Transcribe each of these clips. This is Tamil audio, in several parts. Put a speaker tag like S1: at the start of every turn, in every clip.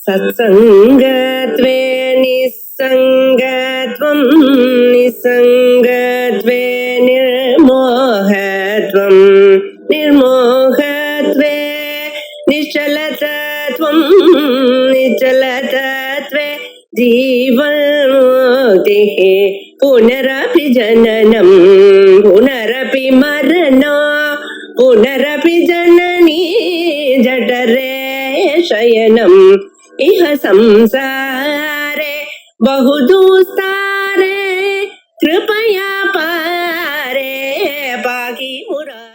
S1: सत्सङ्गत्वे निस्सङ्गत्वं निस्सङ्गत्वे निर्मोहत्वं निर्मोहत्वे निश्चलतत्वं निश्चलतत्वे जीवन्मुक्तिः पुनरपि जननं पुनरपि मरणं पुनरपि जननी जठरे शयनम् इह संसारे बहुदुस्तारे कृपया पारे पाहि मुरारे.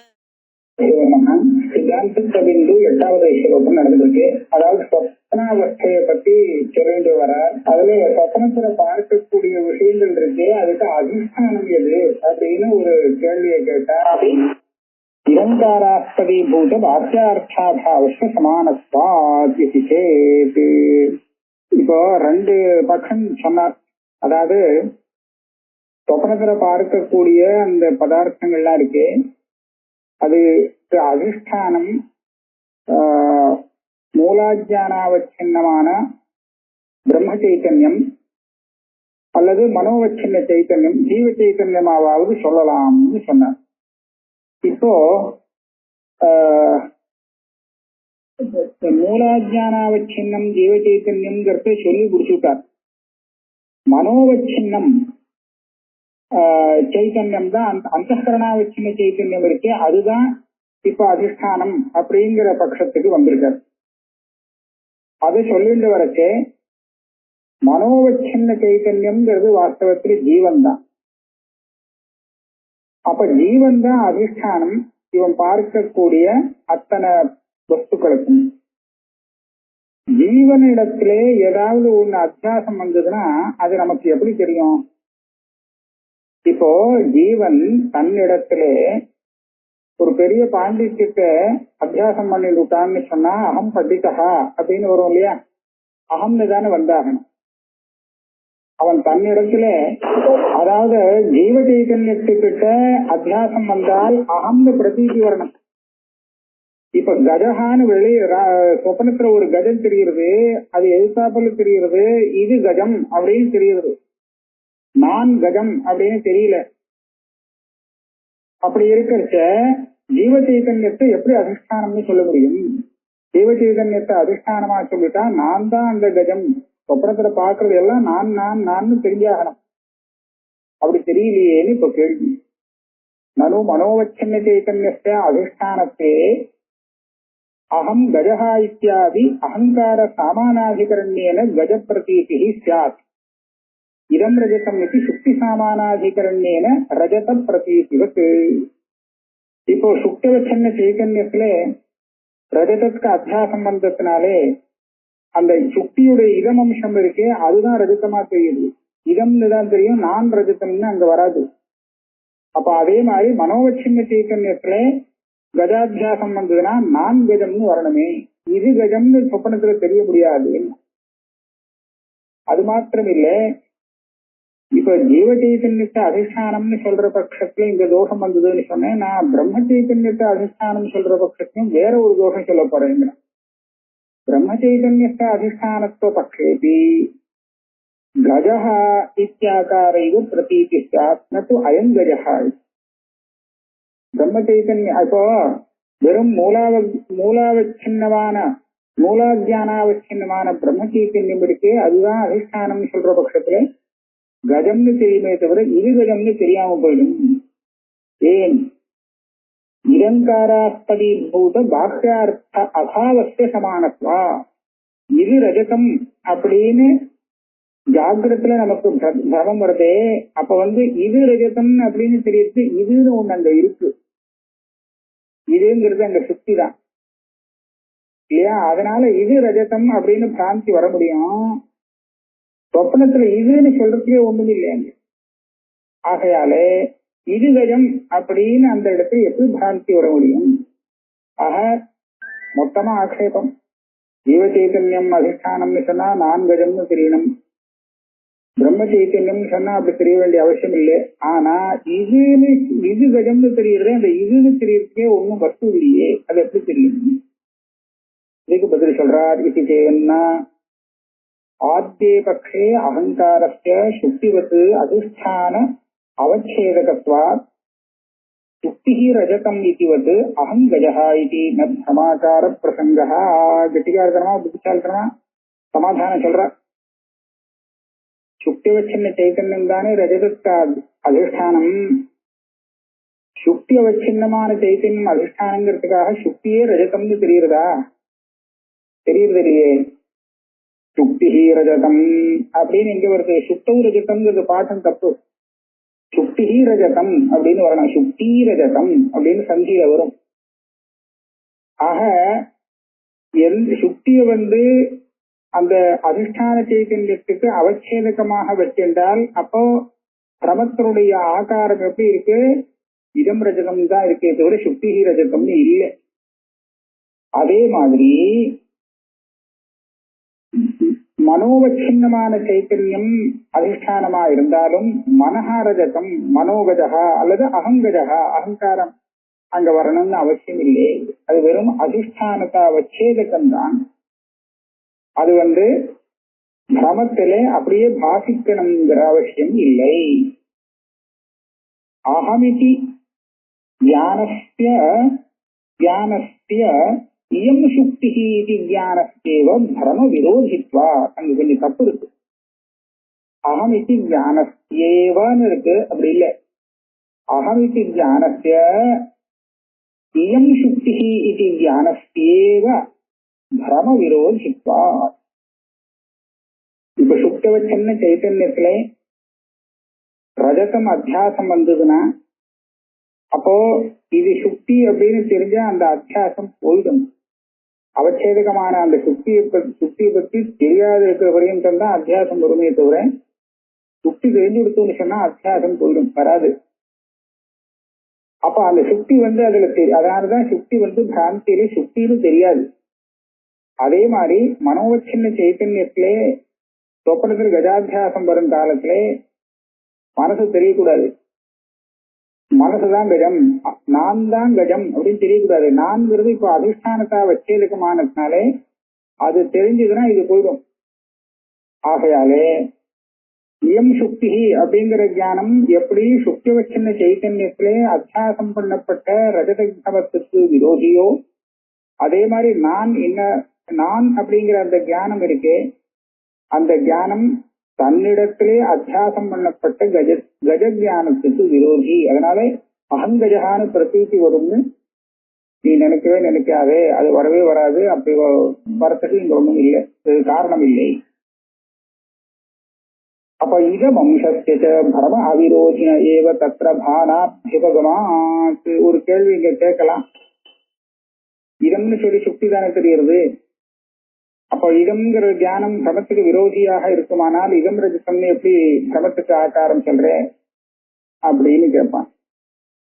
S2: சித்தாந்த பிந்து 8வது ஸ்லோகம் நடந்திருக்கு. அதாவது சொப்னாவஸ்தையை பத்தி சொல்லிட்டு வர, அதுல சொப்னத்துல பார்க்கக்கூடிய விஷயங்கள் இருக்கு, அதுக்கு அதிஷ்டானம் எது அப்படின்னு ஒரு கேள்வியை கேட்டா, நிரங்காராஸ்பதீபூத வாக்கியார்த்தாபாவஸ்ய சமானத்வாத் இதி சேத். இப்போ 2 பக்கம் சொன்னார். அதாவது சொப்னத்துல பார்க்கக்கூடிய அந்த பதார்த்தங்கள்லாம் இருக்கு, அது அதிஷ்டானம் மூலாஜானாவச்சின்னமான பிரம்ம சைத்தன்யம் அல்லது மனோவச்சின்ன சைத்தன்யம் ஜீவ சைத்தன்யமாவது சொல்லலாம்னு சொன்னார். இப்போ மூலாஜானாவச்சின்னம் ஜீவ சைத்தன்யம்ங்கிறத சொல்லி குடிச்சுட்டார். மனோவச்சின்னம் சைத்தன்யம் தான், அந்தஸ்கரணாவச்சின்ன சைத்தன்யம் இருக்கு, அதுதான் இப்ப அதிஷ்டானம் அப்படிங்கிற பட்சத்துக்கு வந்திருக்கார். அது சொல்லிட்டு வரச்சே மனோவச்சின்ன சைத்தன்யம்ங்கிறது வாஸ்தவத்தில் ஜீவன் தான். அப்ப ஜீவன் தான் அதிஷ்டானம் இவன் பார்க்கக்கூடிய அத்தனை வஸ்துக்களுக்கும். ஜீவனிடத்திலே ஏதாவது ஒண்ணு அத்தியாசம் வந்ததுன்னா அது நமக்கு எப்படி தெரியும்? இப்போ ஜீவன் தன்னிடத்திலே ஒரு பெரிய பாண்டித்யத்தை அத்தியாசம் பண்ணி விட்டான்னு சொன்னா அகம் பண்டிதா அப்படின்னு வரும் இல்லையா, அகம்னு தானே வந்தாகணும். அவன் தன்னிடத்துல, அதாவது ஜீவ சைத்தன்யத்துக்கிட்ட அத்தியாசம் வந்தால் அகம்னு பிரதீதி வரணும். இப்ப கஜகான்னு வெளியே சொப்பனத்துல ஒரு கஜம் தெரிகிறது, அது எதிர்த்தாப்புல தெரிகிறது, இது கஜம் அப்படின்னு தெரிகிறது, நான் கஜம் அப்படின்னு தெரியல. அப்படி இருக்கிறச்ச ஜீவ சைதன்யத்தை எப்படி அதிஷ்டானம்னு சொல்ல முடியும்? ஜீவ சைதன்யத்தை அதிஷ்டானமா சொல்லிட்டா நான் தான் அந்த கஜம், சொப்பனத்துல பாக்குறது எல்லாம் நான் நான் நான் தெரிஞ்சாகணும். அப்படி தெரியலையேன்னு இப்ப கேள்வி. நனு மனோவச்சின்ன சைதன்யத்தை அதிஷ்டானத்தே அகம் கஜஹா இத்தியாதி அகங்கார சாமானாதிகரண்யேன கஜ பிரதீதி ஸ்யாத். இதம் ரஜதம் இது சுக்தி சாமானாதிகரண்யேன ரஜத பிரதீதிவத். இப்போ சுக்திவச்சன்ன சைதன்யத்துல ரஜதத்துக்கு அத்தியாசம் வந்ததுனாலே அந்த சுக்தியுடைய இதம் அம்சம் இருக்கே அதுதான் ரஜதமா தெரியுது. இதம்னு தான் தெரியும், நான் ரஜதம்னு அங்க வராது. அப்ப அதே மாதிரி மனோவச்சின்ன சைதன்யத்துல கஜாத்தியாசம் வந்ததுன்னா நான் கஜம்னு வரணுமே, இது கஜம்னு சொப்பனத்துல தெரிய முடியாது. அது மாத்திரம் இல்ல, இப்ப ஜீவ சைத்தன்யத்தை அதிஷ்டானம்னு சொல்ற பட்சத்துல இந்த தோஷம் வந்ததுன்னு சொன்னேன். நான் பிரம்ம சைத்தன்யத்தை அதிஷ்டானம் சொல்ற பட்சத்தையும் வேற ஒரு தோஷம் சொல்ல போறேன். பிரம்ம சைதன்யத்தை அதிஷ்டானத்துவ பட்சேபி கஜஹ இத்தியாகாரைவ பிரதீதி ஸ்யாத் நது அயம் கஜஹ. பிரம்ம சைதன்யம் இப்போ வெறும் மூலாவச்சின்னமான மூலாஜானாவச்சின்னமான பிரம்ம சைத்தன்யம் இருக்கு, அதுதான் அதிஷ்டானம்னு சொல்ற பட்சத்துல கஜம்னு தெரியுமே தவிர இது கஜம்னு தெரியாம போயிடும். ஏன்? நிரங்காராஸ்பதீபூத பாஹ்யார்த்த அபாவஸ்ய சமானத்வா. இது ரஜதம் அப்படின்னு ஜாகிரத்துல நமக்கு பிரமம் வருதே, அப்ப இது ரஜதம் அப்படின்னு தெரியுது, இதுன்னு ஒண்ணு அங்க இருக்கு, இதுங்கிறது அங்க சுத்தி தான் இல்லையா? அதனால இது ரஜதம் அப்படின்னு பிராந்தி வர முடியும். சொப்பனத்துல இதுன்னு சொல்றதுக்கே ஒண்ணுமே இல்லையாங்க. ஆகையாலே இது கஜம் அப்படின்னு அந்த இடத்துல எப்படி பிராந்தி வர முடியும்? ஆக மொத்தமா ஆக்ஷேபம். ஜீவ சைத்தன்யம் அதிஷ்டானம்னு சொன்னா நான் கஜம்னு தெரியணும், பிரம்ம சைத்தன்யம்னு சொன்னா அப்படி தெரிய வேண்டிய அவசியம் இல்லை. ஆனா இது கஜம்னு தெரியுறது, அந்த இதுன்னு தெரியறதுக்கே ஒன்னும் வஸ்து இல்லையே, அது எப்படி தெரியும்? இதுக்கு பதில் சொல்றார். இது சேவன்னா ஆத்யே பக்ஷே அகங்காரஸ்ய சுக்திவத் அதிஷ்டான அவச்சேதகத்வாத் சுக்திஹி ரஜதம் இதிவத் அகம் கஜஹ இதி ந பிரமாகார பிரசங்கः. கெட்டிக்காரத்தனமா புத்திசாலித்தனமா சமாதானம் சொல்ற. சுக்திவச்சின்ன சைத்தன்யம் தானே ரஜதத்துக்கு அதிஷ்டானம். சுக்தி அவச்சின்னமான சைத்தன்யம் அதிஷ்டானங்கிறதுக்காக சுக்தியே ரஜதம்னு தெரியுறதா? தெரியுறது இல்லையே. சுக்திஹி ரஜதம் அப்படின்னு எங்க வருது? சுக்தவு ரஜதம்ங்கிறது பாட்டம் தப்பு. சுக்திஹி ரஜதம் அப்படின்னு வரணும். சுக்தி ரஜதம் அப்படின்னு சந்தியில வரும். ஆக சுக்திய அந்த அதிஷ்டான சைத்தன்யத்துக்கு அவச்சேதகமாக வச்சிருந்தால் அப்போ பிரமத்தினுடைய ஆகாரம் எப்படி இருக்கு? இதம் ரஜதம் தான் இருக்கே தவிர சுக்திஹி ரஜதம்னு இல்லை. அதே மாதிரி மனோவச்சின்னமான சைத்தன்யம் அதிஷ்டானமா இருந்தாலும் மனஹாரஜகம் மனோகஜகா அல்லது அகங்கஜகா அகங்காரம் அங்க வரணும்னு அவசியம் இல்லை. அது வெறும் அதிஷ்டானத்தா வச்சேதகம் தான். அது பிரமத்திலே அப்படியே பாசிக்கணுங்கிற அவசியம் இல்லை. அகமிதி ஞானஸ்ய இயம் சுக்திஹி இது ஞானஸ்யேவ பிரம விரோதித்வா. அங்க கொஞ்சம் தப்பு இருக்கு. அகமிதி ஞானஸ்யேவன்னு இருக்கு, அப்படி இல்லை. அகமிதி ஞானஸ்ய இயம் சுக்திஹி இது ஞானஸ்யேவ பிரம விரோதித்வா. இப்ப சுக்தவச்சன்ன சைத்தன்யத்திலே ரஜதம் அத்தியாசம் வந்ததுன்னா அப்போ இது சுக்தி அப்படின்னு தெரிஞ்சா அந்த அத்தியாசம் போயிடும். அவச்சேதகமான அந்த சுக்தியை பத்தி தெரியாத இருக்கிற வரையும் தான் அத்தியாசம் வருமே தவிர சுக்தி தெரிஞ்சு கொடுத்தோன்னு சொன்னா அத்தியாசம் போயிடும், வராது. அப்ப அந்த சுக்தி அதுல அதனாலதான் சுக்தி பிராந்தியிலே சுக்தின்னு தெரியாது. அதே மாதிரி மனோவச்சின்ன சைத்தன்யத்திலே சொப்பனத்தில் கஜாத்தியாசம் வரும் காலத்திலே மனசு தெரியக்கூடாது. மனசுதான் கஜம், நான் தான் கஜம் அப்படின்னு தெரியக்கூடாது. நான்கிறது இப்ப அதிஷ்டானத்தா வச்சேதகமானதுனாலே அது தெரிஞ்சதுன்னா இது போயிடும். ஆகையாலே இயம் சுக்தி அப்படிங்கிற ஞானம் எப்படி சுக்திவச்சின்ன சைத்தன்யத்திலே அத்தியாசம் பண்ணப்பட்ட ரஜதவத்துக்கு விரோதியோ அதே மாதிரி நான் அப்படிங்கிற அந்த ஞானம் இருக்கே, அந்த ஞானம் தன்னிடத்திலே அத்தியாசம் பண்ணப்பட்ட கஜ ஞானத்துக்கு விரோதி. அதனால அகங்கஜகான பிரதீதி வரும்னு நீ நினைக்காதே, அது வரவே வராது. அப்படி வரத்துக்கு இங்க ஒண்ணும் இல்லை, காரணம் இல்லை. அப்ப இதம் அம்சஸ்ய பரம அவிரோதின ஏவ தத்ர பானாத்யபகமாத். ஒரு கேள்வி இங்க கேட்கலாம். இதம்னு சொல்லி சுக்தி தானே தெரிகிறது. அப்போ இதம்ங்கிற தியானம் பிரமத்துக்கு விரோதியாக இருக்குமானால் இதம் ரஜிதம்னு எப்படி பிரமத்துக்கு ஆக்காரம் சொல்ற அப்படின்னு கேட்பான்.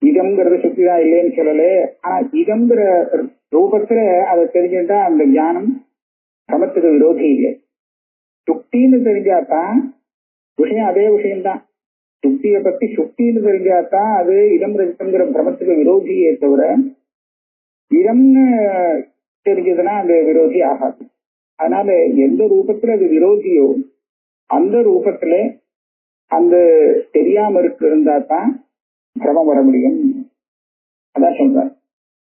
S2: இதம்ங்கிறது சுக்தி தான் இல்லைன்னு சொல்லலே, ஆனா இதம்ங்கிற ரூபத்துல அதை தெரிஞ்சுட்டா அந்த ஞானம் பிரமத்துக்கு விரோதி இல்லை. சுக்தின்னு தெரிஞ்சாதான் விஷயம் அதே விஷயம்தான். சுக்தியை பத்தி சுக்தின்னு தெரிஞ்சாதான் அது இதம் ரஜிதம்ங்கிற பிரமத்துக்கு விரோதியே தவிர இதம்னு தெரிஞ்சதுன்னா அந்த விரோதி ஆகாது. அதனால எந்த ரூபத்துல அது விரோதியோ அந்த ரூபத்துல அந்த தெரியாம இருந்தா தான் பிரமம் வர முடியும். அதான் சொல்றார்.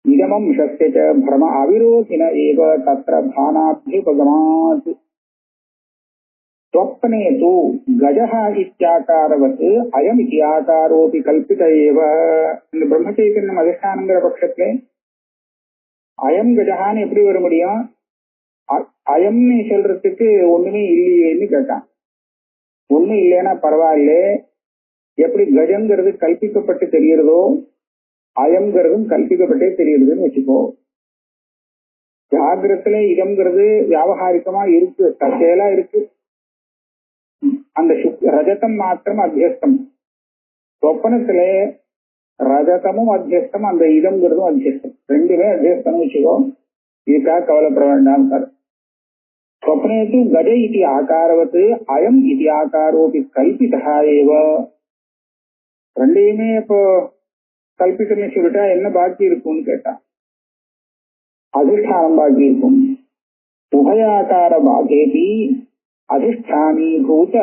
S2: இதமம் சத்திய பிரம அவிரோதின ஏவ தத்ர பானாத்யுபகமாத். ஸ்வப்னே தூ கஜஹ இத்யாகாரவத் அயம் இத்யாகாரோபி கல்பித ஏவ. இந்த பிரம்மச்சைத்தன்யம் அதிஷ்டானங்கிற பட்சத்திலே அயம் கஜஹான்னு எப்படி வர முடியும்? அயம்னு சொல்றதுக்கு ஒண்ணுமே இல்லையேன்னு கேட்டான். ஒண்ணு இல்லைன்னா பரவாயில்ல, எப்படி கஜங்கிறது கல்பிக்கப்பட்டு தெரிகிறதோ அயம்ங்கிறதும் கல்பிக்கப்பட்டே தெரியுதுன்னு வச்சுக்கோ. ஜாகிரத்துல இதம்ங்கிறது வியாபகாரிகமா இருக்கு, தற்செயலா இருக்கு. அந்த ரஜதம் மாத்திரம் அத்தியஸ்தம். சொப்பனத்துல ரஜதமும் அத்தியஸ்தம், அந்த இதம்ங்கிறதும் அத்தியஸ்தம், ரெண்டுமே அத்தியஸ்தம் வச்சுக்கோ. இதுக்காக கவலைப்பட வேண்டாம். स्वप्ने तु गज इति आकारवत् अयम इति आकारोपि कल्पितः एव. ரெண்டையுமே இப்போ கல்பிக்கணும்னு சொல்லிட்டா என்ன பாக்கி இருக்கும்னு கேட்டா அதிஷ்டானம் பாக்கி இருக்கும். உபயாகார பாகேபி அதிஷ்டானீபூத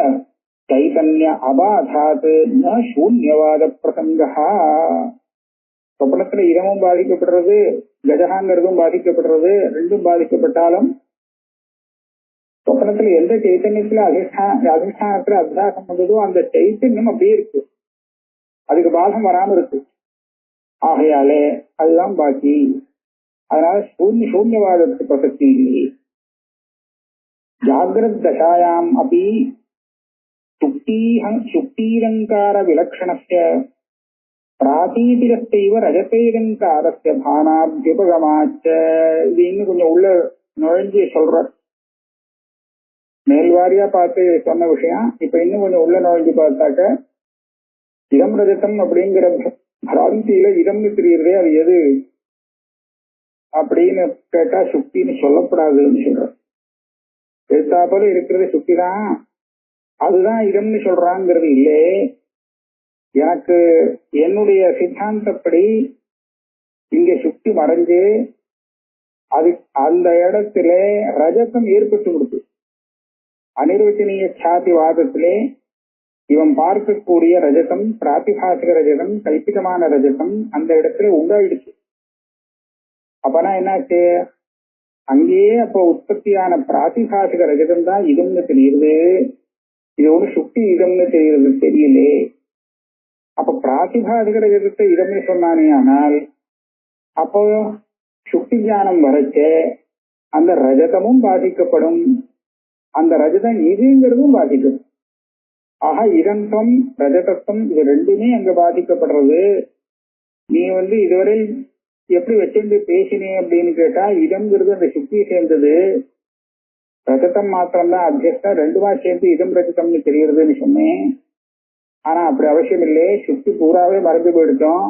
S2: சைதன்ய அபாதாத் ந சூன்யவாத பிரசங்கா. சொப்பனத்துல இதமும் பாதிக்கப்படுறது, கஜகாங்கிறதும் பாதிக்கப்படுறது. ரெண்டும் பாதிக்கப்பட்டாலும் சொப்பனத்துல எந்த சைத்தன்யத்துல அதிஷ்டானத்துல அத்தியாசம் வந்ததோ அந்த சைத்தன்யம் அப்படியே இருக்கு, அதுக்கு பாதம் வராம இருக்கு. ஆகையாலே அதுதான் பாக்கி. அதனால சூன்யவாதத்துக்கு பிரசக்தி இல்லை. ஜாகிரத் தசாயாம் அப்படி சுக்தீரங்கார விலக்ஷணஸ்ய பிராதீதிகஸ்தைவ ரஜதைரங்காரஸ்ய பானாபியுபகமாச்ச. இது இன்னும் கொஞ்சம் உள்ள நுழைஞ்சு சொல்ற, மேல்வாரியா பார்த்து சொன்ன விஷயம் இப்ப இன்னும் கொஞ்சம் உள்ள நுழைஞ்சு பார்த்தாக்க, இடம் ரஜதம் அப்படிங்கிற பிராந்தியில இடம்னு தெரியுறதே அது எது அப்படின்னு கேட்டா சுக்தின்னு சொல்லப்படாதுன்னு சொல்ற. எழுத்தாப்போல இருக்கிறது சுக்தி தான், அதுதான் இடம்னு சொல்றாங்கிறது இல்லை. எனக்கு என்னுடைய சித்தாந்தப்படி இங்க சுக்தி மறைஞ்சு அது அந்த இடத்துல ரஜதம் ஏற்பட்டு கொடுத்து, அனிர்வச்சனீய சாதி வாதத்திலே இவன் பார்க்கக்கூடிய ரஜதம் பிராத்திபாசிக ரஜதம் கல்பிதமான ரஜதம் அந்த இடத்துல உண்டாயிடுச்சு. அப்பனா என்னாச்சு, அங்கேயே அப்போ உற்பத்தியான பிராத்திபாசிக ரஜதம் தான் இதம்னு தெரியுது, இது ஒரு சுக்தி இதம்னு தெரியுது தெரியல. அப்ப பிராத்திபாசிக ரஜதத்தை இதம்னு சொன்னானே, ஆனால் அப்போ சுக்தி ஞானம் வரைச்ச அந்த ரஜதமும் பாதிக்கப்படும், அந்த ரஜதம் இதுங்கிறதும் பாதிக்கும். ஆக இதந்தம் ரஜதத்துவம் இது ரெண்டுமே அங்க பாதிக்கப்படுறது. நீ இதுவரை எப்படி வச்சிருந்து பேசினே அப்படின்னு கேட்டா, இடம்ங்கிறது அந்த சுக்தியை சேர்ந்தது, ரஜதம் மாத்திரம்தான் அத்தியஸ்தா, ரெண்டுமா சேர்ந்து இதம் ரஜதம்னு தெரியறதுன்னு சொன்னேன். ஆனா அப்படி அவசியம் இல்லை, சுக்தி பூராவே மறைஞ்சு போயிடுச்சோம்.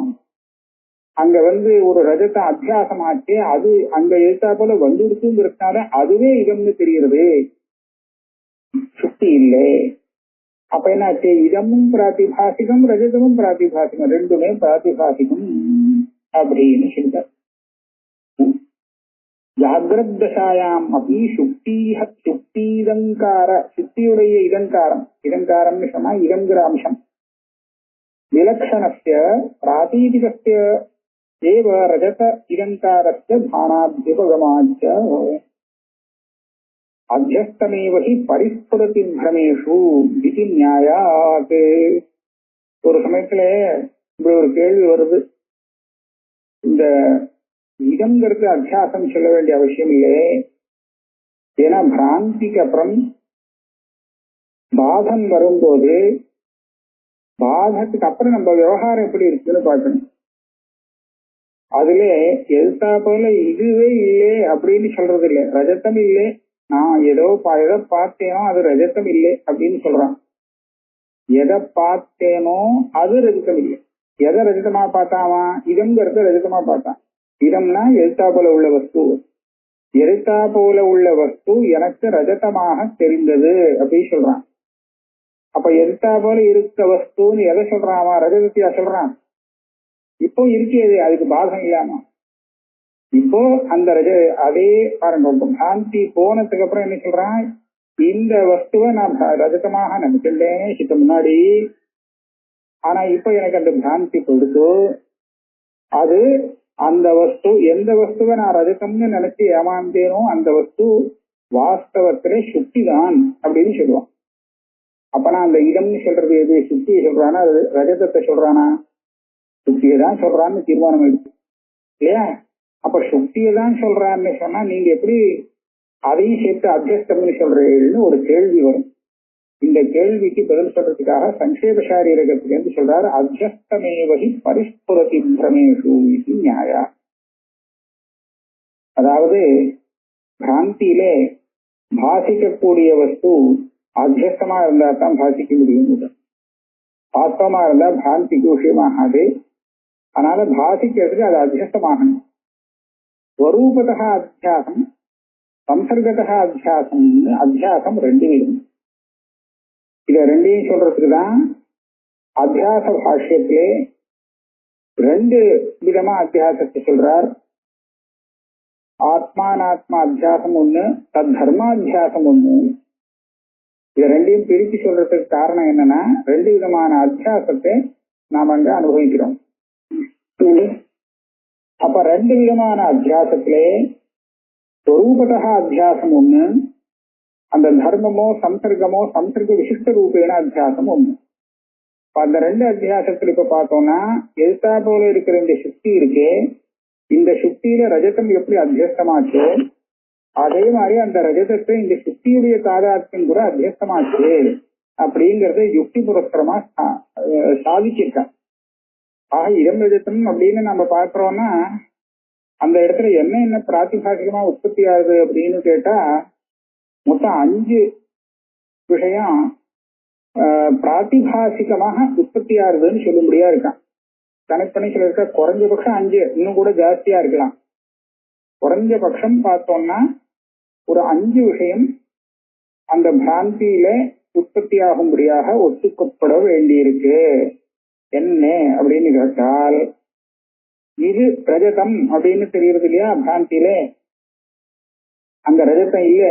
S2: அங்க ஒரு ரஜதம் அத்தியாசம் ஆச்சு, அது அங்க எழுத்தா போல வந்துடுச்சுங்கிறதுனால அதுவே இதம்னு தெரிகிறது, சுக்தி இல்லை. அப்ப என்னாச்சு, இதமும் பிராத்திபாசிகம் ரஜதமும் பிராத்திபாசிகம், ரெண்டுமே பிராத்திபாசிகம் அப்படின்னு சொல்றார். ஜாகிரத் தசாயாம் அப்படி சுக்தீதங்கார, சுக்தியுடைய இதங்காரம், இதங்காரம்னு சொன்னா இதங்கிற அம்சம், விலக்ஷணஸ்ய பிராதீதிகஸ்ய ஏவ ரஜத இதங்காரஸ்ய பானாத்யுபகமாச்ச அத்தியஸ்தமேவ ஹி பரிஸ்புரதி பிரமேஷு இது நியாயாத். ஒரு சமயத்துல இப்படி ஒரு கேள்வி வருது, இந்த இடங்கிறது அத்தியாசம் சொல்ல வேண்டிய அவசியம் இல்லை, ஏன்னா பிராந்திக்கு அப்புறம் பாதம் வரும்போது பாதத்துக்கு அப்புறம் நம்ம விவகாரம் எப்படி இருக்குன்னு பார்க்கணும். அதுல எழுத்தா போல இதுவே இல்லை அப்படின்னு சொல்றது இல்லை, ரஜத்தம் இல்லை, நான் எதை பார்த்தேனோ அது ரஜத்தம் இல்லை அப்படின்னு சொல்றான். எதை பார்த்தேனோ அது ரஜத்தம் இல்லை. எதை ரஜிதமா பார்த்தாமா, இதம்ங்கிறத ரஜிதமா பார்த்தான். இதம்னா எழுத்தா போல உள்ள வஸ்து, எழுத்தா போல உள்ள வஸ்து எனக்கு ரஜதமாக தெரிந்தது அப்படின்னு சொல்றான். அப்ப எழுத்தா போல இருக்க வஸ்துன்னு எதை சொல்றான், ரஜதத்தையா சொல்றான். இப்போ இருக்கிறது அதுக்கு பாகம் இல்லாம, இப்போ அந்த அதே பாருங்க, பிராந்தி போனதுக்கு அப்புறம் என்ன சொல்றான், இந்த வஸ்துவை நான் ரஜதமாக நினைச்சிருந்தேனே சித்த முன்னாடி, ஆனா இப்ப எனக்கு அந்த பிராந்தி கொடுத்து அது அந்த வஸ்து, எந்த வஸ்துவை நான் ரஜதம்னு நினைச்சு ஏமாந்தேனோ அந்த வஸ்து வாஸ்தவத்திலே சுக்தி தான் அப்படின்னு சொல்லுவான். அப்ப நான் அந்த இடம்னு சொல்றது எது, சுக்தியை சொல்றானா அது ரஜதத்தை சொல்றானா, சுக்தியை தான் சொல்றான்னு தீர்மானம் எடுத்து இல்லையா. அப்ப சுக்தியை தான் சொல்றான்னு சொன்னா நீங்க எப்படி அதையும் சேர்த்து அத்தியஸ்தம்னு சொல்றீங்கன்னு ஒரு கேள்வி வரும். இந்த கேள்விக்கு பதில் சொல்றதுக்காக சங்கேப சாரீரகத்திலிருந்து சொல்றாரு, அத்தியஸ்தமேவகி பரிஸ்புரதி பிரமேஷு இது நியாயா. அதாவது பிராந்தியிலே பாசிக்கக்கூடிய வஸ்து அத்தியஸ்தமா இருந்தா தான் பாசிக்க முடியும், வாஸ்தவமா இருந்தா பிராந்திக்கு விஷயமாகாது. அதனால பாசிக்கிறதுக்கு அது அத்தியஸ்தமாகணும். ஸ்வரூபதா அத்தியாசம் சம்சர்கதா அத்தியாசம், அத்தியாசம் ரெண்டு விதம். இத ரெண்டையும் சொல்றதுக்கு தான் அத்தியாச பாஷ்யத்திலே ரெண்டு விதமா அத்தியாசத்தை சொல்றார். ஆத்மானாத்மா அத்தியாசம் ஒண்ணு, தத் தர்மாத்தியாசம் ஒண்ணு. ரெண்டையும் பிரித்து சொல்றதுக்கு காரணம் என்னன்னா, ரெண்டு விதமான அத்தியாசத்தை நாம் அங்க அனுபவிக்கிறோம். அப்ப ரெண்டு விதமான அத்தியாசத்திலே ஸ்வரூபதா அத்தியாசம் ஒண்ணு, அந்த தர்மமோ சம்சர்க்கமோ சம்சர்க்க விசிஷ்ட ரூபேன அத்தியாசம் ஒண்ணு. அந்த ரெண்டு அத்தியாசத்துல இப்ப பார்த்தோம்னா, எதிர்த்தா போல இருக்கிற இந்த சுக்தி இருக்கே, இந்த சுக்தியில ரஜதம் எப்படி அத்தியஸ்தமாச்சு, அதே மாதிரி அந்த ரஜதத்தை இந்த சுக்தியுடைய தாதாத்மியம் கூட அத்தியஸ்தமாச்சு அப்படிங்கறத யுக்தி புரஸ்கரமா சாதிச்சிருக்காங்க. ஆக இடம் ரஜதம் அப்படின்னு நம்ம பாக்குறோம்னா, அந்த இடத்துல என்ன பிராத்திபாசிகமா உற்பத்தி ஆகுது அப்படின்னு கேட்டா, மொத்தம் 5 விஷயம் பிராத்திபாசிகமாக உற்பத்தி ஆகுதுன்னு சொல்லும்படியா இருக்கான். கனெக்ட் பண்ணி சொல்லிருக்க குறைஞ்சபட்சம் 5, இன்னும் கூட ஜாஸ்தியா இருக்கலாம். குறைஞ்சபட்சம் பார்த்தோம்னா ஒரு 5 விஷயம் அந்த பிராந்தியில உற்பத்தி ஆகும்படியாக ஒத்துக்கப்பட வேண்டியிருக்கு. என்ன அப்படின்னு கேட்டால், இது ரஜதம் அப்படின்னு தெரியுறது இல்லையா பிராந்தியில, அங்க ரஜதம் இல்லை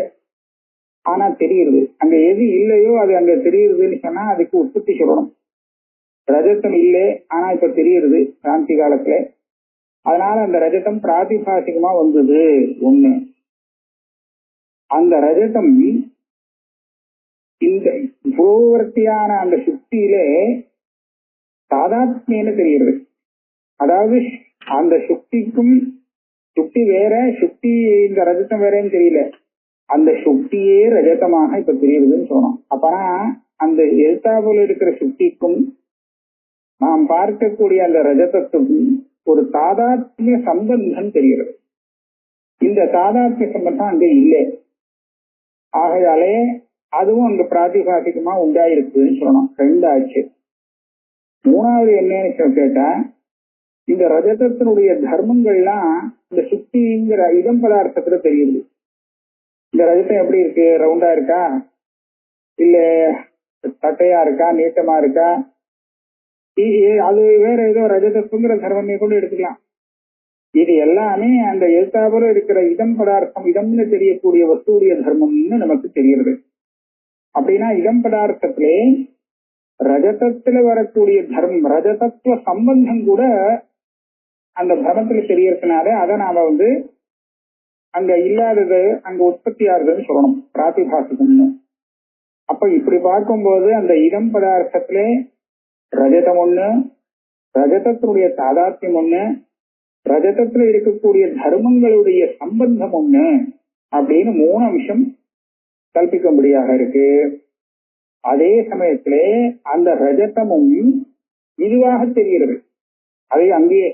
S2: ஆனா தெரியுது. அங்க எது இல்லையோ அது அங்க தெரியுதுன்னு சொன்னா அதுக்கு உற்பத்தி சொல்லணும். ரஜதம் இல்லை ஆனா இப்ப தெரியுது பிராந்தி காலத்துல, அதனால அந்த ரஜதம் பிராதிபாசிகமா வந்தது ஒண்ணு. அந்த ரஜதம் இந்த பூர்வர்த்தியான அந்த சுக்தியிலே தாதாத்மியன்னு தெரியுது. அதாவது அந்த சுக்திக்கும், சுக்தி வேற சுக்தி இந்த ரஜதம் வேறன்னு தெரியல, அந்த சுக்தியே ரஜதமாக இப்ப தெரியுதுன்னு சொன்னோம். அப்பனா அந்த எழுத்தாபோல இருக்கிற சுக்திக்கும் நாம் பார்க்கக்கூடிய அந்த ரஜதத்துக்கும் ஒரு தாதாத்மிய சம்பந்தம் தெரிகிறது. இந்த தாதாத்மிய சம்பந்தம் அங்க இல்லை. ஆகையாலே அதுவும் அங்க பிராதிபாசிகமா உண்டாயிருக்குன்னு சொல்லணும். 2 ஆச்சு. 3வது என்னன்னு கேட்டா, இந்த ரஜதத்தினுடைய தர்மங்கள்லாம் இந்த சுக்திங்கிற இடம் பதார்த்தத்துல தெரியுது. இந்த ரஜதம் எப்படி இருக்கு, ரவுண்டா இருக்கா, இல்ல தட்டையா இருக்கா, நீட்டமா இருக்கா, அது வேற ஏதோ ரஜதத்துங்கிற தர்மமே கூட எடுத்துக்கலாம். இது எல்லாமே அந்த எழுத்தாபுரம் இருக்கிற இடம் பதார்த்தம், இடம்னு தெரியக்கூடிய வஸ்துடைய தர்மம்னு நமக்கு தெரிகிறது. அப்படின்னா இடம் பதார்த்தத்திலே ரஜதத்துல வரக்கூடிய தர்மம், ரஜதத்துவ சம்பந்தம் கூட அந்த பிரமத்துல தெரியறதுனால அதை நாம அங்க இல்லாதது அங்க உற்பத்தி ஆகுதுன்னு சொல்லணும், பிராதிபாசிகம்னு. அப்ப இப்படி பார்க்கும்போது அந்த இடம் பதார்த்தத்திலே ரஜதம் ஒண்ணு, ரஜதத்தினுடைய தாதாத்மியம் ஒண்ணு, ரஜதத்துல இருக்கக்கூடிய தர்மங்களுடைய சம்பந்தம் ஒண்ணு அப்படின்னு 3 அம்சம் கல்பிக்கும்படியாக இருக்கு. அதே சமயத்திலே அந்த ரஜதமும் இதுவாக தெரிகிறது. அதை அங்கேயே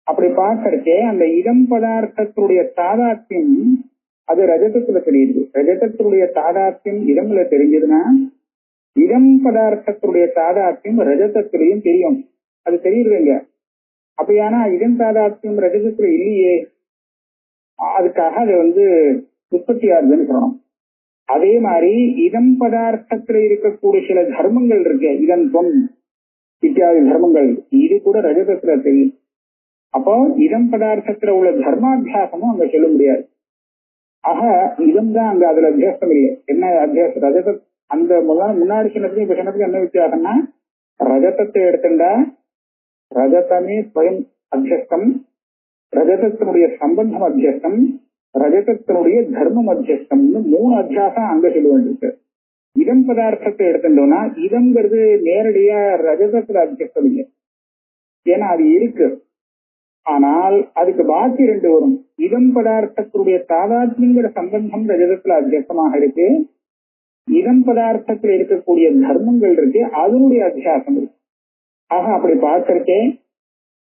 S2: அப்படி பார்க்கறதே அந்த இடம் பதார்த்தத்துடைய தாதாத்மியம் அது ரஜதத்துல தெரியுது. ரஜதத்துடைய தாதாத்மியம் இடம்ல தெரிஞ்சதுன்னா இடம் பதார்த்தத்துடைய தாதாத்மியம் ரஜதத்திலையும் தெரியும். அது தெரியுதுங்க. அப்படியானா இடம் தாதாத்மியம் ரஜதத்துல இல்லையே, அதுக்காக அது உற்பத்தி ஆகுதுன்னு சொல்லணும். அதே மாதிரி இடம் பதார்த்தத்துல இருக்கக்கூடிய சில தர்மங்கள் இருக்கு, இதன் தொன் இத்தியாதி தர்மங்கள், இது கூட ரஜதத்துல தெரியும். அப்போ இடம் பதார்த்தத்துல உள்ள தர்மாத்தியாசமும் அங்க சொல்ல முடியாது. ஆக இதம் தான் அங்க அதுல அத்தியாசம் இல்லை. என்ன அத்தியாசம்? ரஜத அந்த முன்னாடி சொன்னதுக்கு இப்ப சொன்னதுக்கு என்ன வித்தியாசம்னா, ரஜதத்தை எடுத்துட்டா ரஜதமே ஸ்வயம் அத்தியஸ்தம், ரஜதத்தினுடைய சம்பந்தம் அத்தியஸ்தம், ரஜதத்தினுடைய தர்மம் அத்தியஸ்தம்னு 3 அத்தியாசம் அங்க சொல்ல வேண்டியிருக்கு. இடம் பதார்த்தத்தை எடுத்துட்டோம்னா இதம்ங்கிறது நேரடியா ரஜதத்துல அத்தியஸ்தம் இல்லை, ஏன்னா அது இருக்கு. ஆனால் அதுக்கு பாக்கி 2 வரும். இடம் பதார்த்தத்துடைய தாதாத்மியங்கிற சம்பந்தம் ரஜதத்துல அத்தியாசமாக இருக்கு, இடம் பதார்த்தத்துல இருக்கக்கூடிய தர்மங்கள் இருக்கு, அதனுடைய அத்தியாசம் இருக்கு. ஆக அப்படி பார்க்கறதே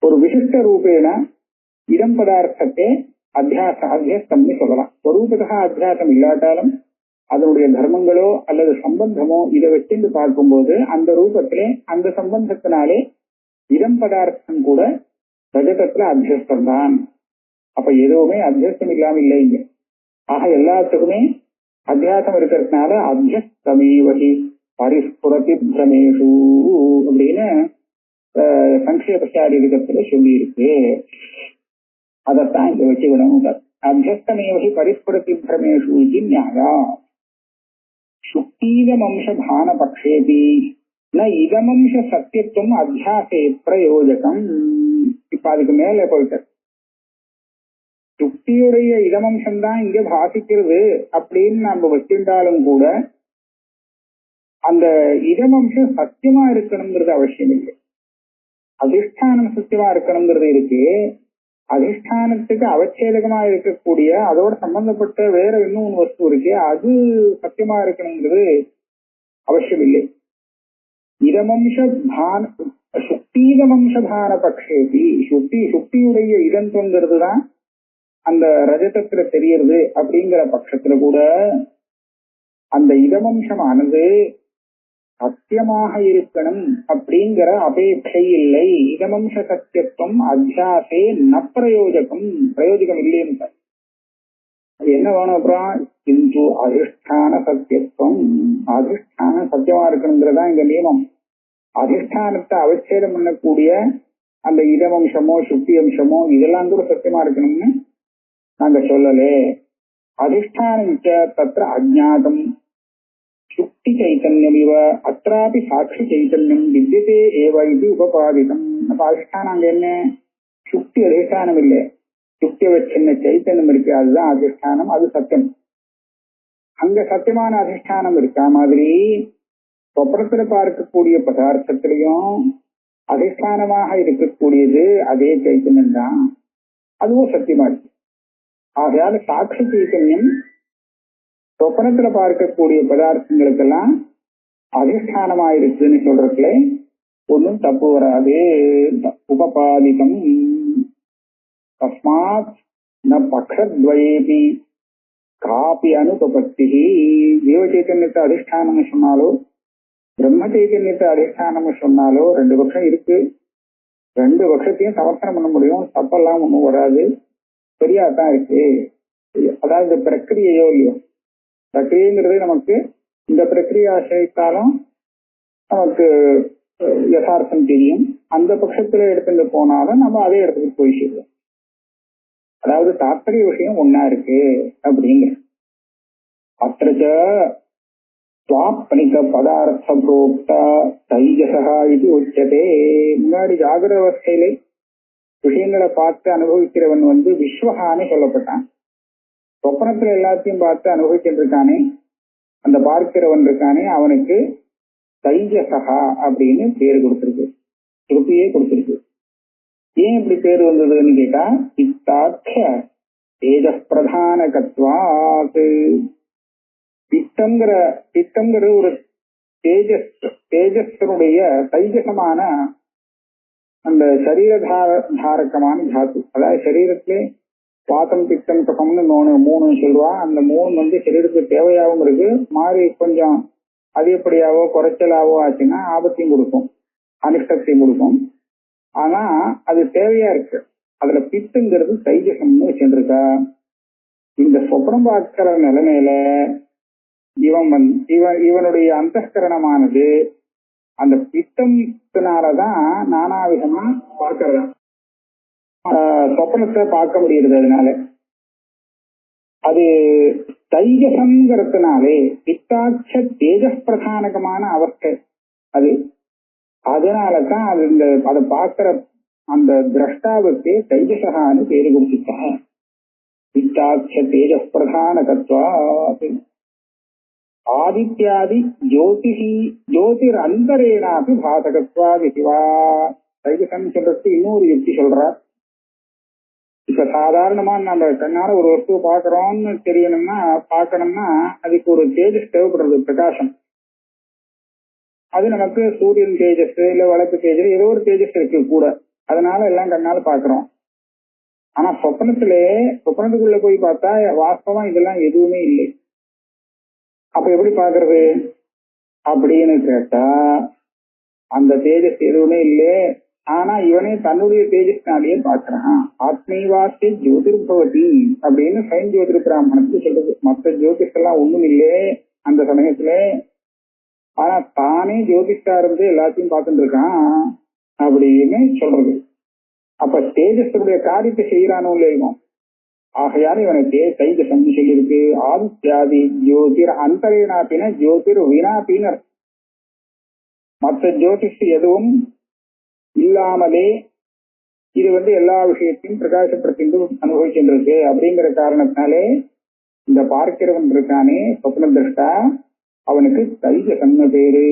S2: ஒரு விசிஷ்ட ரூபேன இடம் பதார்த்தத்தை அத்தியாசம்னு சொல்லலாம். ஸ்வரூபதா அத்தியாசம் இல்லாட்டாலும் அதனுடைய தர்மங்களோ அல்லது சம்பந்தமோ இதை வச்சு பார்க்கும்போது அந்த ரூபத்திலே அந்த சம்பந்தத்தினாலே இடம் பதார்த்தம் கூட ரஜதத்துல அத்தியஸ்தம் தான். அப்ப எதுவுமே அத்தியஸ்தம் இல்லாம இல்லைங்க. ஆக எல்லாத்துக்குமே அத்தியாசம் இருக்கிறதுனால அத்தியஸ்தமேவஹி பரிஸ்புரதி பிரமேஷு அப்படின்னு சங்கேபசாரிகத்துல சொல்லி இருக்கு. அதத்தான் இங்க வச்சுக்கணும். அத்தியஸ்தமேவஹி பரிஸ்புரதி பிரமேஷு இது நியாயா. சுக்தீதமம்ச பான பக்ஷேபி ந இதமம்ச சத்தியத்துவம் அத்தியாசே பிரயோஜகம். இப்ப அதுக்கு மேல போயிட்டு சுக்தியுடைய இதமம்சம் தான் இங்க பாசிக்கிறது அப்படின்னு நம்ம வச்சிருந்தாலும் கூட அந்த இதமம்சம் சத்தியமா இருக்கணுங்கிறது அவசியம் இல்லை. அதிஷ்டானம் சத்தியமா இருக்கணுங்கிறது இருக்கு. அதிஷ்டானத்துக்கு அவச்சேதகமா இருக்கக்கூடிய அதோட சம்பந்தப்பட்ட வேற இன்னும் வஸ்து இருக்கு, அது சத்தியமா இருக்கணுங்கிறது அவசியம் இல்லை. இதமம்ச பான சுக்தீதமம்ச பான பக்ஷேபி சுக்தியுடைய இதந்தங்கிறது தான் அந்த ரஜதத்துல தெரியறது அப்படிங்கிற பட்சத்துல கூட அந்த இதமம்சமானது சத்தியமாக இருக்கணும் அப்படிங்கிற அபேட்சை இல்லை. இதமம்ச சத்தியத்துவம் அத்தியாசே ந பிரயோஜகம், பிரயோஜகம் இல்லைன்னு. அது என்ன வேணும் அப்புறம் இன்று அதிஷ்டான சத்தியத்துவம், அதிஷ்டான சத்தியமா இருக்கணுங்கிறதா இந்த நியமம். அதிஷ்டானத்தை அவச்சேதம் பண்ணக்கூடிய அந்த இதமம்சமோ சுக்தி அம்சமோ இதெல்லாம் கூட சத்தியமா இருக்கணும்னு நாங்க சொல்லலே. அதிஷ்டானம் தத்திர அஜ்ஞாதம் சுக்தி சைத்தன்யம் இவ அत्रापि சாட்சி சைத்தன்யம் வித்யதே ஏவ இது உபபாதிதம். அப்ப அதிஷ்டானம் அங்க என்ன? சுக்தி அதிஷ்டானம் இல்லை, சுக்திய சின்ன சைத்தன்யம் இருக்கு, அதுதான் அதிஷ்டானம், அது சத்தியம். அங்க சத்தியமான அதிஷ்டானம் இருக்கா மாதிரி சொப்பனத்துல பார்க்கக்கூடிய பதார்த்தத்திலையும் அதிஷ்டானமாக இருக்கக்கூடியது அதே சைத்தன்யம் தான், அதுவும் சத்தியமா இருக்கு. ஆகையால சாட்சி சைத்தன்யம் சொப்பனத்துல பார்க்கக்கூடிய பதார்த்தங்களுக்கெல்லாம் அதிஷ்டானமா இருக்குன்னு சொல்றதுல ஒன்றும் தப்பு வராது. உபபாதிதம் தஸ்மாத் ந பக்ஷத்வயேபி காபி அனுபபக்தி. ஜீவ சைத்தன்யத்தை அதிஷ்டானம் சொன்னாலோ பிரம்ம சைத்தன்யத்தை அதிஷ்டானம் சொன்னாலோ ரெண்டு பட்சம் இருக்கு. ரெண்டு பட்சத்தையும் சமர்த்தனம் பண்ண முடியும், தப்பெல்லாம் ஒன்றும் வராது, சரியாதான் இருக்கு. அதாவது பிரக்கிரியையோ இல்லையோ, பிரக்கிரியங்கிறது நமக்கு இந்த பிரக்கிரியை ஆசிரித்தாலும் நமக்கு யதார்த்தம் தெரியும். அந்த பட்சத்துல எடுத்துட்டு போனாலும் நம்ம அதே இடத்துக்கு போய் சேருவோம். அதாவது தாத்பரிய விஷயம் ஒன்னா இருக்கு அப்படிங்கிற அத்திரச்ச சுவாப்னிக பதார்த்த புரோக்தா தைஜசா இது உச்சதே. முன்னாடி ஜாகிரத அவஸ்தையில விஷயங்களை பார்த்து அனுபவிக்கிறவன் விஸ்வகான்னு சொல்லப்பட்டான். சொப்பனத்துல எல்லாத்தையும் பார்த்து அனுபவிச்சுட்டு இருக்கானே, அந்த பார்க்கிறவன் இருக்கானே, அவனுக்கு தைஜசகா அப்படின்னு பேரு கொடுத்திருக்கு, திருப்பியே கொடுத்திருக்கு. ஏன் இப்படி பேர் வந்ததுன்னு கேட்டா பித்தாட்ச தேஜஸ் பிரதான கத்வாத். பித்தங்கிற ஒரு தேஜஸ்னுடைய தைஜசமான அந்த சரீர தாரகமான தாத்து. அதாவது சரீரத்திலே வாத்தம் பித்தம் கபம்னு மூணு சொல்லுவா. அந்த மூணு சரீரத்துக்கு தேவையாகவும் இருக்கு, மாறி கொஞ்சம் அதிகப்படியாவோ குறைச்சலாவோ ஆச்சுன்னா ஆபத்தையும் கொடுக்கும், அனிஷ்டத்தையும் கொடுக்கும். ஆனா அது தேவையா இருக்கு. அதுல பித்துங்கிறது தைஜசம்னு வச்சுருக்கா. இந்த சொப்பனம் பார்க்கிற நிலைமையில இவனுடைய அந்தஸ்கரணமானது அந்த பித்தத்தினாலதான் நானாவிதமா பார்க்கறதா, சொப்பனத்தை பார்க்க முடியுது. அதனால அது தைஜசம்ங்கிறதுனாலே பித்தாட்ச தேஜஸ் பிரதானகமான அவஸ்தை அது. அதனாலதான் அது அதை பார்க்கிற அந்த திரஷ்டாவுக்கு தைஜசகான்னு பேரு கொடுத்துட்டாங்க. பித்தாட்ச தேஜஸ் பிரதான தத்துவா ஆதித்யாதி ஜோதிர் அந்தரேனாபி பாசகத்வாதிவா. தைஜசம் சொல்றதுக்கு இன்னொரு யுக்தி சொல்றார். இப்ப சாதாரணமா நம்ம கண்ணால ஒரு வஸ்துவை பாக்குறோம்னு பார்க்கணும்னா அதுக்கு ஒரு தேஜஸ் தேவைப்படுறது, பிரகாசம். அது நமக்கு சூரியன் தேஜஸ் இல்ல வழக்கு தேஜஸ் ஏதோ ஒரு தேஜஸ் இருக்கு கூட, அதனால எல்லாம் கண்ணால பாக்குறோம். ஆனா சொப்பனத்துக்குள்ள போய் பார்த்தா வாஸ்தவம் இதெல்லாம் எதுவுமே இல்லை. அப்ப எப்படி பாக்குறது அப்படின்னு கேட்டா அந்த தேஜஸ் எதுவுமே இல்லை. ஆனா இவனே தன்னுடைய தேஜஸ்னாலேயே பாக்குறான். ஆத்மீவாசிய ஜோதிர்பவதி அப்படின்னு சைன் ஜோதிர் பிராமணத்துக்கு சொல்றது. மற்ற ஜோதிஷ் எல்லாம் ஒண்ணும் இல்லை அந்த சமயத்துல. ஆனா தானே ஜோதிஷா இருந்து எல்லாத்தையும் பார்த்துட்டு இருக்கான் அப்படின்னு சொல்றது. அப்ப தேஜஸுடைய காரியத்தை செய்யறானோ இல்லையோ, ஆகையால இவனுக்கு தைஜசம் சொல்லியிருக்கு. ஆதித்யாதி ஜோதிர் அந்தரேனாப்பின ஜோதிர் வினாப்பினர். மற்ற ஜோதிஷ் எதுவும் இல்லாமலே இது எல்லா விஷயத்தையும் பிரகாசப்படுத்தி அனுபவிக்கின்றது. அப்படிங்கிற காரணத்தினாலே இந்த பார்க்கிறவன் இருக்கானே சொப்ன திருஷ்டா, அவனுக்கு தைஜசம்னு பேரு.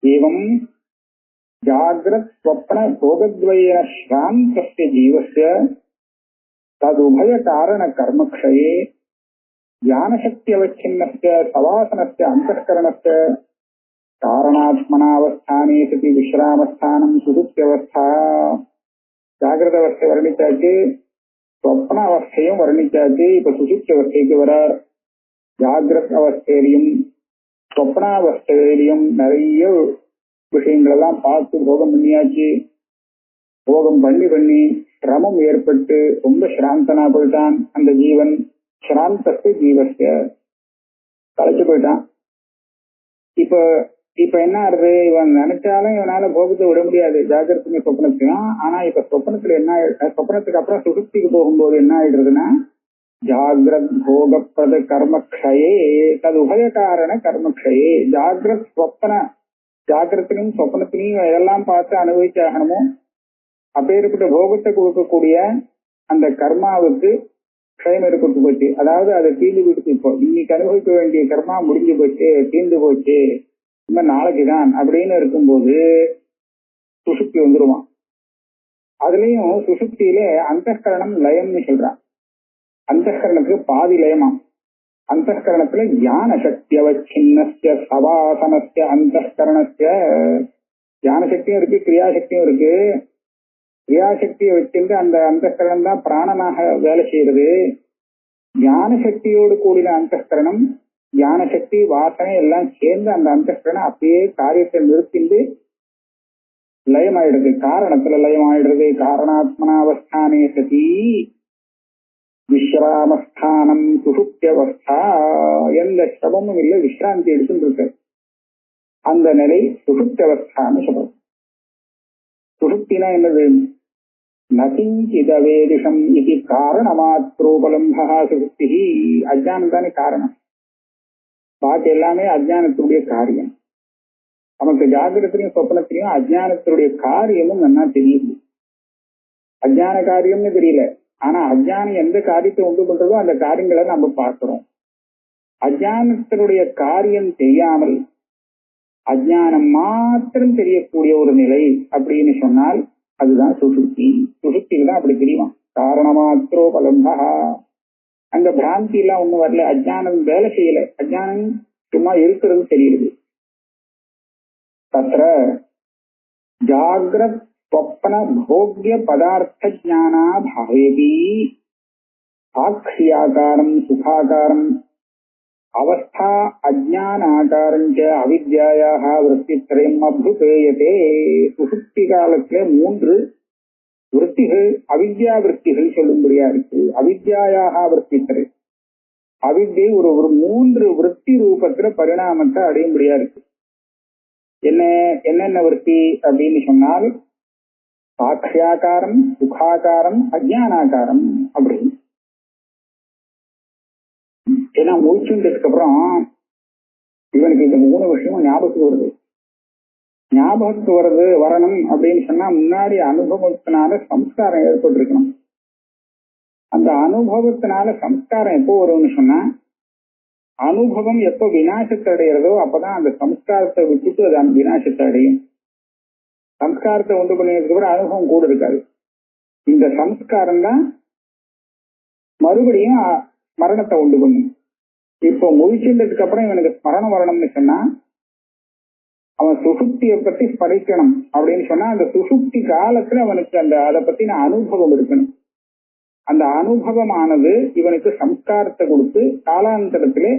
S2: ஏவம் ஜாகிரத் ஸ்வப்ன போகத்வயேன ஸ்ராந்தஸ்ய ஜீவஸ்ய ததுபய காரண கர்மக்ஷயே ஞானசக்தி அவச்சின்னஸ்ய சவாசனஸ்ய அந்தఃகரணஸ்ய காரணாத்மனாவஸ்தானே சதி விஸ்ராமஸ்தானம் சுசுப்தியவஸ்தா. ஜாகிரத அவஸ்தை வர்ணிச்சாச்சு, சொப்ன அவஸ்தையும் வர்ணிச்சாச்சு. இப்ப சுசுப்தி அவஸ்தைக்கு வரார். ஜாகிரத் அவஸ்தையிலையும் சொப்னாவஸ்தையிலையும் நிறைய விஷயங்கள் எல்லாம் பார்த்து போகம் பண்ணியாச்சு. போகம் பண்ணி சிரமம் ஏற்பட்டு ரொம்ப சிராந்தனா போயிட்டான் அந்த ஜீவன். சிராந்தஸ்து ஜீவஸ்ய கலைச்சு போயிட்டான். இப்ப என்ன ஆறுது, இவன் நினைச்சாலும் இவனால போகத்தை விட முடியாது ஜாகிரத்துக்கு சொப்னத்தையும். ஆனா இப்ப சொப்னத்துல என்ன, சொப்னத்துக்கு அப்புறம் சுசுப்திக்கு போகும்போது என்ன ஆயிடுறதுன்னா ஜாகிரத் போகப்பிரத கர்மக்ஷயே தது உபய காரண கர்மக்ஷயே. ஜாகிரத் சொப்பன, ஜாகிரத்திலையும் சொப்பனத்திலையும் எதெல்லாம் பார்த்து அனுபவிச்சாகணுமோ அப்பேற்பட்ட போகத்தை கொடுக்கக்கூடிய அந்த கர்மாவுக்கு க்ஷயம் ஏற்பட்டு போச்சு. அதாவது அதை தீர்ந்து விடுத்து, இப்போ இன்னைக்கு அனுபவிக்க வேண்டிய கர்மா முடிஞ்சு போச்சு, தீர்ந்து போச்சு, இன்னும் நாளைக்குதான் அப்படின்னு இருக்கும்போது சுசுப்தி வந்துருவான். அதுலயும் சுசுப்தியிலே அந்தఃகரணம் லயம்னு சொல்றான். அந்தःகரணத்துக்கு பாதி லயமாம். அந்தःகரணத்துல ஞான சக்தி அவச்சின்னஸ்ய சவாசனஸ்ய அந்தःகரணஸ்ய ஞான சக்தியும் இருக்கு, கிரியாசக்தியும் இருக்கு. கிரியாசக்தியை வச்சிருந்து அந்த அந்தःகரணம் தான் பிராணனாக வேலை செய்யறது. ஞான சக்தியோடு கூடின அந்தःகரணம், ஞான சக்தி வாசனை எல்லாம் சேர்ந்து அந்த அந்தःகரணம் அப்படியே காரியத்தை நிறுத்திண்டு லயமாயிடுது, காரணத்துல லயமாயிடுறது. காரணாத்மனாவஸ்தானே சதி விஸ்ராமஸ்தானம் சுசுப்தியவஸ்தா. எந்த சிரமமும் இல்லை, விஸ்ராந்தி எடுத்துட்டு இருக்கு. அந்த நிலை சுசுப்தியவஸ்தான்னு சொல்றது. சுசுப்தினா என்னது? நகிஞ்சிதவேதிஷம் இது காரணமாத்ரோபலம்பா சுசுப்தி. அஜ்ஞானம் தானே காரணம், பாக்கி எல்லாமே அஜ்ஞானத்துடைய காரியம். நமக்கு ஜாகிரத்திலையும் சொப்பனத்திலையும் அஜ்ஞானத்துடைய காரியமும் நல்லா தெரியுது. அஜ்ஞான காரியம்னு தெரியல, ஆனா அஜ்ஞானம் எந்த காரியத்தை உண்டு பண்றதோ அந்த காரியங்களை நம்ம பார்க்கிறோம். அஜ்ஞானத்தினுடைய காரியம் தெரியாமல் அஜ்ஞானம் மாத்திரம் தெரியக்கூடிய ஒரு நிலை அப்படின்னு சொன்னால் அதுதான் சுசுப்தி. சுசுப்திக்கு தான் அப்படி தெரியும். காரணமாத்திரோ பலம்பா. அங்க பிராந்தி எல்லாம் ஒண்ணும் வரல, அஜ்ஞானம் வேலை செய்யல, அஜ்ஞானம் சும்மா இருக்கிறது தெரியுது. தத்ர ஜாகிரத் स्वप्न भोग्य पदार्थ ज्ञाना भावेपि साक्ष्याकारं सुखाकारं अवस्था अज्ञानाकारं च अविद्यायाः वृत्तित्रयम् अभ्युपेयते. சுசுப்தி காலத்துல 3 விருத்திகள், அவித்யா விருத்திகள் சொல்லும்படியா இருக்கு. அவித்யாயாக விருத்தித்திரை, அவித்யை ஒரு 3 விருத்தி ரூபத்துல பரிணாமத்தை அடையும்படியா இருக்கு. என்னென்ன விருத்தி அப்படின்னு சொன்னால் சாட்சியாக்காரம், சுகாக்காரம், அஜ்ஞானாக்காரம் அப்படின்னு. ஏன்னா முடிச்சுட்டதுக்கு அப்புறம் இவனுக்கு இந்த 3 விஷயமும் ஞாபகத்துக்கு வருது. ஞாபகத்துக்கு வரணும் அப்படின்னு சொன்னா முன்னாடி அனுபவத்தினால சம்ஸ்காரம் ஏற்பட்டிருக்கணும். அந்த அனுபவத்தினால சம்ஸ்காரம் எப்போ வரும்னு சொன்னா, அனுபவம் எப்போ விநாசத்தை அடைகிறதோ அப்பதான் அந்த சம்ஸ்காரத்தை விட்டுட்டு அது அந்த விநாசத்தை அடையும். சம்ஸ்காரத்தை உண்டு பண்ணினதுக்கு அப்புறம் அனுபவம் கூட இருக்காது. இந்த சம்ஸ்காரம் தான் மறுபடியும் மரணத்தை உண்டு பண்ணும். இப்போ முழிச்சுட்டதுக்கு அப்புறம் இவனுக்கு மரணம் வரணும்னு சொன்னா அவன் சுசுப்தியை பத்தி படிக்கணும் அப்படின்னு சொன்னா அந்த சுசுப்தி காலத்துல அவனுக்கு அதை பத்தின அனுபவம் இருக்கணும். அந்த அனுபவமானது இவனுக்கு சம்ஸ்காரத்தை கொடுத்து காலாந்தரத்திலே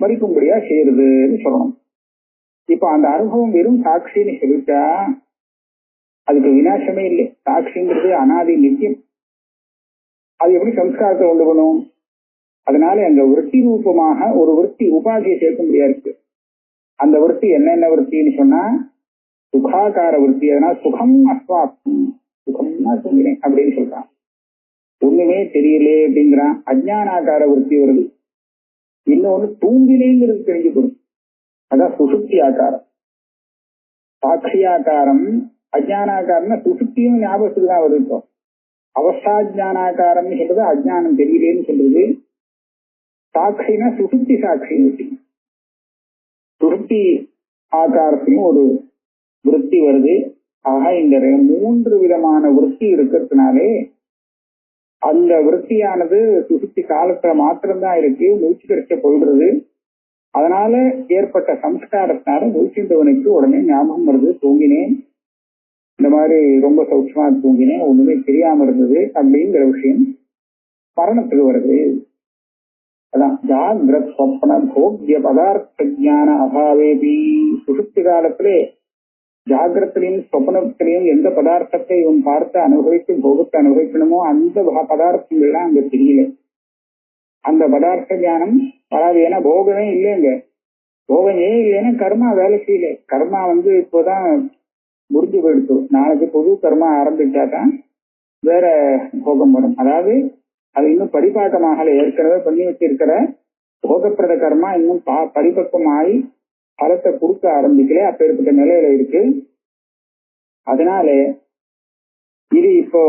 S2: மறிக்கும்படியா செய்யுதுன்னு சொல்லணும். இப்ப அந்த அனுபவம் வெறும் சாட்சின்னு சொல்லிட்டா அதுக்கு விநாசமே இல்லை. சாட்சிங்கிறது அனாதி நித்தியம். அது எப்படி சம்ஸ்காரத்தை கொண்டு பண்ணும்? அதனால அங்க விருத்தி ரூபமாக ஒரு விருத்தி உபாதியை சேர்க்க முடியாது இருக்கு. அந்த விருத்தி என்னென்ன விருத்தின்னு சொன்னா சுகாகார விருத்தி. அதனால சுகம் அஸ்வாப்தம், சுகம்னா தூங்கினேன் அப்படின்னு சொல்றான். ஒண்ணுமே தெரியலே அப்படிங்கிறான், அஜ்ஞானாகார விருத்தி வருது. இன்னொன்னு தூங்கினேங்கிறது தெரிஞ்சு போடும், அதான் சுசுப்தி ஆகாரம். சாட்சியாக்காரம் அஜ்ஞானாகாரம்னா சுசுப்தியும் ஞாபகத்துக்கு தான் வருது. இப்போ அவஸ்தாஜானாகாரம் சொல்றது அஜ்ஞானம் தெரியலேன்னு சொல்றது, சாட்சினா சுசுப்தி சாட்சி. சுசுப்தி ஆகாரத்திலும் ஒரு விருத்தி வருது. ஆக இந்த 3 விதமான விருத்தி இருக்கிறதுனாலே அந்த விருத்தியானது சுசுப்தி காலத்துல மாத்திரம்தான் இருக்கு, மூச்சு கடிச்ச போயிடுறது. அதனால ஏற்பட்ட சம்ஸ்காரத்தினால மூச்சுண்டவனுக்கு உடனே ஞாபகம் வருது, தூங்கினேன், இந்த மாதிரி ரொம்ப சௌட்சமா தூங்கினேன், ஒண்ணுமே தெரியாம இருந்தது அப்படிங்கிற விஷயம் மரணத்துக்கு வருது. அதான் ஜாகிரத் சொப்பன போக்கிய பதார்த்த ஜான அபாவேபி. சுசுப்தி காலத்திலே ஜாகிரத்திலையும் சொப்பனத்திலையும் எந்த பதார்த்தத்தை இவன் பார்த்து அனுபவித்து போகத்தை அனுபவிக்கணுமோ அந்த பதார்த்தங்கள்லாம் அங்க தெரியல. அந்த பதார்த்த ஞானம் வராது. ஏன்னா போகமே இல்லைங்க. போகம் ஏன் இல்லைன்னா கர்மா வேலை செய்யல. கர்மா இப்போதான் முடிஞ்சு போயிடுச்சு. நாளைக்கு புது கர்மா ஆரம்பிச்சாதான் வேற போகம் வரும். அதாவது அது இன்னும் பரிபாக்கமாகல. ஏற்கனவே பண்ணி வச்சிருக்கிற போகப்பிரத கர்மா இன்னும் பரிபக்குவமாயி பலத்தை கொடுக்க ஆரம்பிக்கல. அப்பேற்பட்ட நிலையில இருக்கு. அதனால இது இப்போ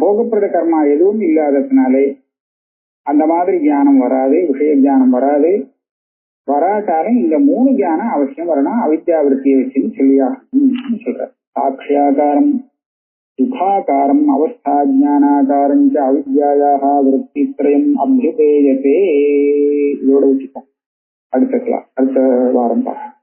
S2: போகப்பிரத கர்மா எதுவும் இல்லாததுனாலே அந்த மாதிரி ஞானம் வராது, விஷய ஞானம் வராது. வராட்டாலும் இந்த 3 ஞானம் அவசியம் வரணும். அவித்யாவிருத்தியை வச்சுன்னு சொல்லியாகணும் சொல்ற. சாட்சியாகாரம், சுகாகாரம், அவஸ்தா ஜானாகாரம் அவித்யாயாக விருத்தித்ரயம் அபியுபேயதே. இதோட வச்சுப்போம். அடுத்த வாரம் பார்ப்போம்.